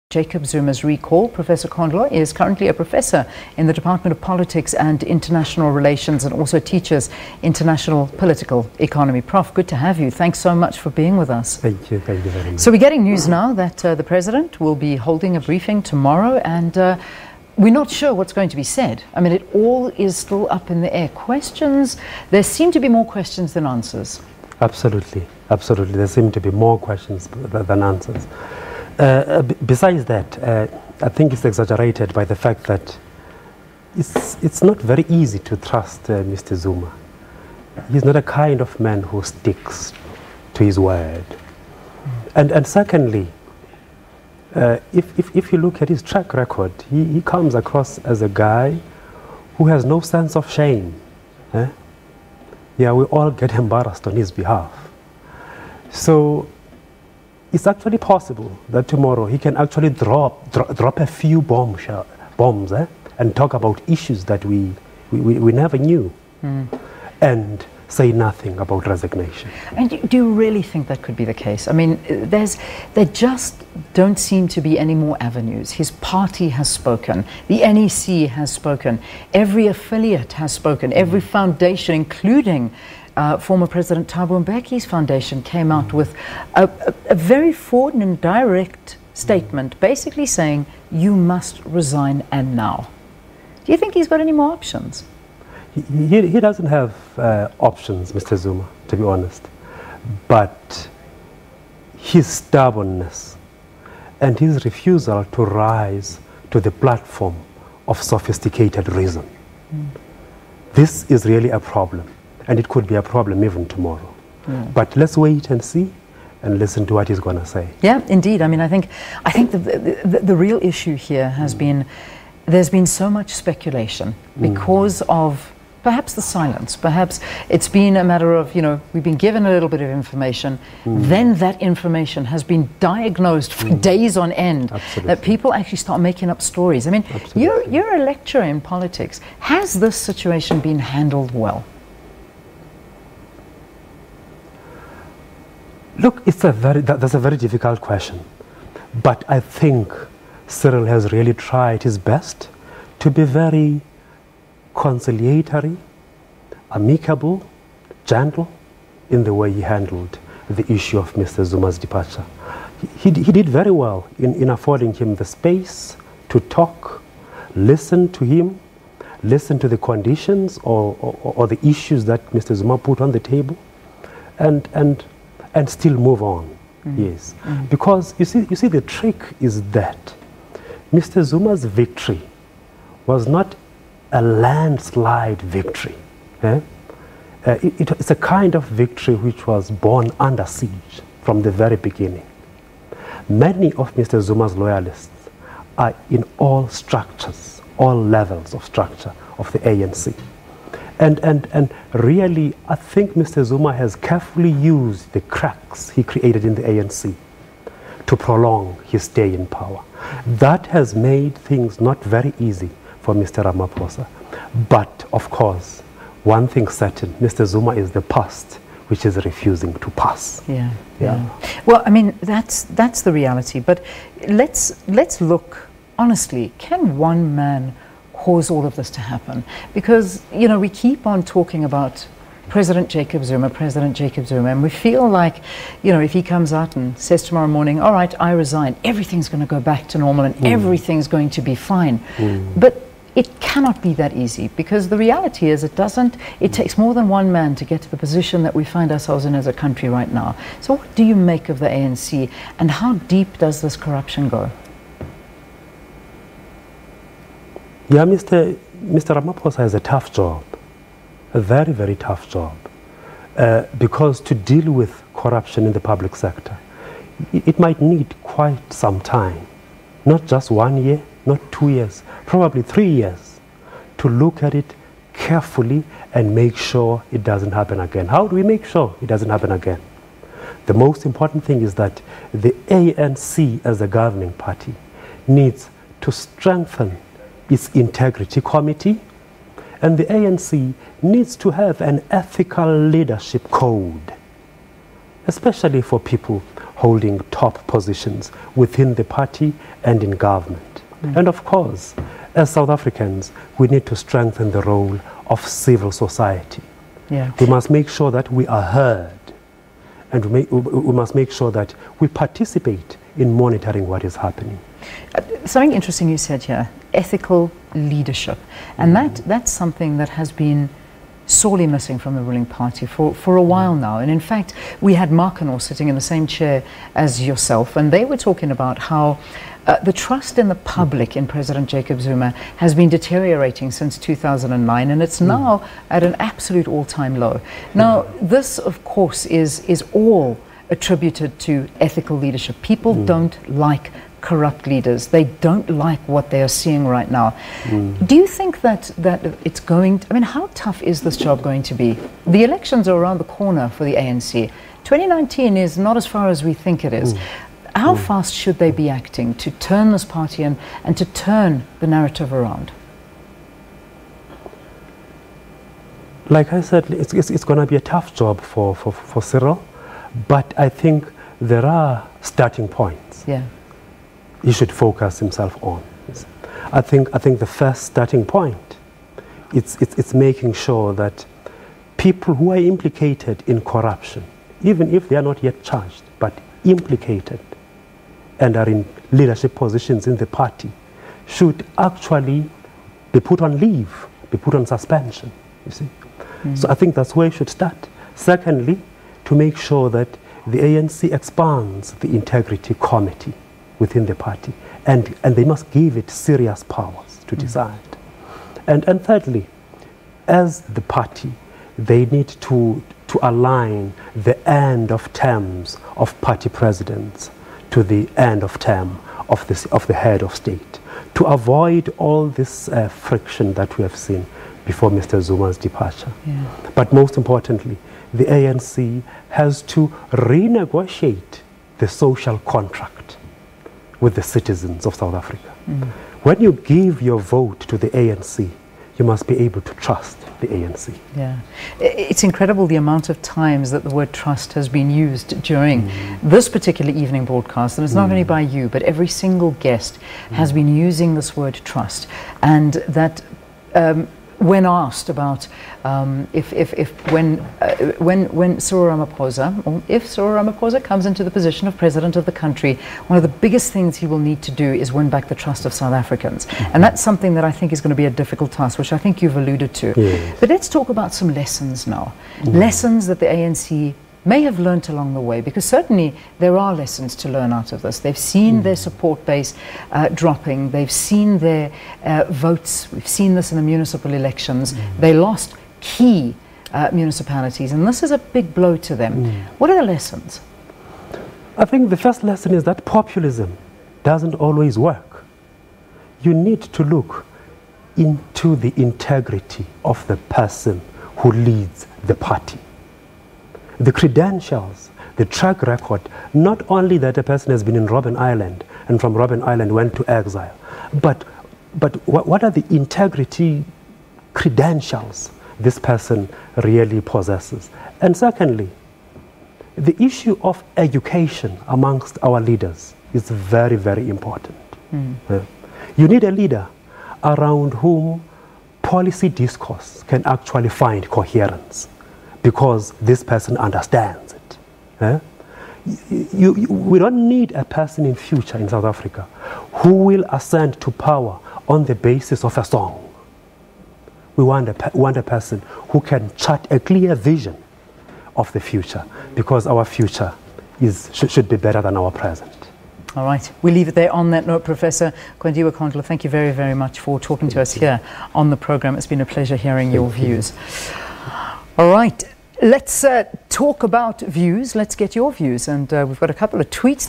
Jacob Zuma's recall. Professor Kondlo is currently a professor in the Department of Politics and International Relations and also teaches international political economy. Prof, good to have you. Thanks so much for being with us. Thank you very much. So we're getting news now that the President will be holding a briefing tomorrow, and we're not sure what's going to be said. I mean, it all is still up in the air. Questions, there seem to be more questions than answers. Absolutely. There seem to be more questions than answers. Besides that, I think it's exaggerated by the fact that it's not very easy to trust Mr. Zuma. He's not a kind of man who sticks to his word. And secondly, if you look at his track record, he comes across as a guy who has no sense of shame. Yeah, we all get embarrassed on his behalf. So it's actually possible that tomorrow he can actually drop a few bombs and talk about issues that we never knew, and say nothing about resignation. And do you really think that could be the case? I mean, there just don't seem to be any more avenues. His party has spoken, the NEC has spoken, every affiliate has spoken, every foundation, including former President Thabo Mbeki's foundation, came out with a very forward and direct statement, basically saying, you must resign, and now. Do you think he's got any more options? He doesn't have options, Mr. Zuma, to be honest. But his stubbornness and his refusal to rise to the platform of sophisticated reason, this is really a problem. And it could be a problem even tomorrow. But let's wait and see and listen to what he's going to say. Yeah, indeed. I mean, I think the real issue here has been, there's been so much speculation because of perhaps the silence. Perhaps it's been a matter of, you know, we've been given a little bit of information, then that information has been diagnosed for days on end, that people actually start making up stories. I mean, you're a lecturer in politics. Has this situation been handled well? Look, that's a very difficult question. But I think Cyril has really tried his best to be very conciliatory, amicable, gentle in the way he handled the issue of Mr. Zuma's departure. He did very well in affording him the space to talk, listen to him, listen to the conditions or the issues that Mr. Zuma put on the table, and still move on. Yes, because you see the trick is that Mr. Zuma's victory was not a landslide victory. It's a kind of victory which was born under siege from the very beginning. Many of Mr. Zuma's loyalists are in all structures, all levels of structure of the ANC. And really, I think Mr. Zuma has carefully used the cracks he created in the ANC to prolong his stay in power. That has made things not very easy for Mr. Ramaphosa. But, of course, one thing certain, Mr. Zuma is the past which is refusing to pass. Yeah. Well, I mean, that's the reality. But let's look honestly. Can one man cause all of this to happen? Because, you know, we keep on talking about President Jacob Zuma, and we feel like, you know, if he comes out and says tomorrow morning, all right, I resign, everything's going to go back to normal and everything's going to be fine. But it cannot be that easy, because the reality is it takes more than one man to get to the position that we find ourselves in as a country right now. So what do you make of the ANC, and how deep does this corruption go? Yeah, Mr. Ramaphosa has a tough job, a very, very tough job, because to deal with corruption in the public sector, it might need quite some time, not just 1 year, not 2 years, probably 3 years, to look at it carefully and make sure it doesn't happen again. How do we make sure it doesn't happen again? The most important thing is that the ANC as a governing party needs to strengthen its integrity committee, and the ANC needs to have an ethical leadership code, especially for people holding top positions within the party and in government. And of course, as South Africans, we need to strengthen the role of civil society. Yeah. We must make sure that we are heard, and we must make sure that we participate in monitoring what is happening. Something interesting you said here, ethical leadership. And that's something that has been sorely missing from the ruling party for a while now. And in fact, we had Markano sitting in the same chair as yourself, and they were talking about how the trust in the public in President Jacob Zuma has been deteriorating since 2009, and it's now at an absolute all-time low. Now, this, of course, is all attributed to ethical leadership. People don't like corrupt leaders. They don't like what they are seeing right now. Do you think that it's going to, I mean, how tough is this job going to be? The elections are around the corner for the ANC. 2019 is not as far as we think it is. How fast should they be acting to turn this party and to turn the narrative around? Like I said, it's going to be a tough job for Cyril, but I think there are starting points. Yeah. He should focus himself on. I think the first starting point, it's making sure that people who are implicated in corruption, even if they are not yet charged, but implicated and are in leadership positions in the party, should actually be put on leave, be put on suspension, you see. So I think that's where it should start. Secondly, to make sure that the ANC expands the integrity committee within the party, and they must give it serious powers to decide. And thirdly, as the party, they need to align the end of terms of party presidents to the end of term of the head of state, to avoid all this friction that we have seen before Mr. Zuma's departure. Yeah. But most importantly, the ANC has to renegotiate the social contract with the citizens of South Africa. When you give your vote to the ANC, you must be able to trust the ANC. Yeah. It's incredible the amount of times that the word trust has been used during this particular evening broadcast, and it's not only by you, but every single guest has been using this word trust. And that when asked about when Cyril Ramaphosa, or if Cyril Ramaphosa comes into the position of president of the country, one of the biggest things he will need to do is win back the trust of South Africans. And that's something that I think is going to be a difficult task, which I think you've alluded to. Yes. But let's talk about some lessons now. Lessons that the ANC may have learnt along the way, because certainly there are lessons to learn out of this. They've seen their support base dropping. They've seen their votes. We've seen this in the municipal elections. They lost key municipalities, and this is a big blow to them. What are the lessons? I think the first lesson is that populism doesn't always work. You need to look into the integrity of the person who leads the party. The credentials, the track record, not only that a person has been in Robben Island and from Robben Island went to exile, but what are the integrity credentials this person really possesses? And secondly, the issue of education amongst our leaders is very, very important. You need a leader around whom policy discourse can actually find coherence, because this person understands it. We don't need a person in future in South Africa who will ascend to power on the basis of a song. We want a person who can chart a clear vision of the future, because our future should be better than our present. All right, we leave it there on that note. Professor Kwandiwe Kondlo, thank you very, very much for talking to us here on the program. It's been a pleasure hearing your views. All right, let's talk about views. Let's get your views. And we've got a couple of tweets.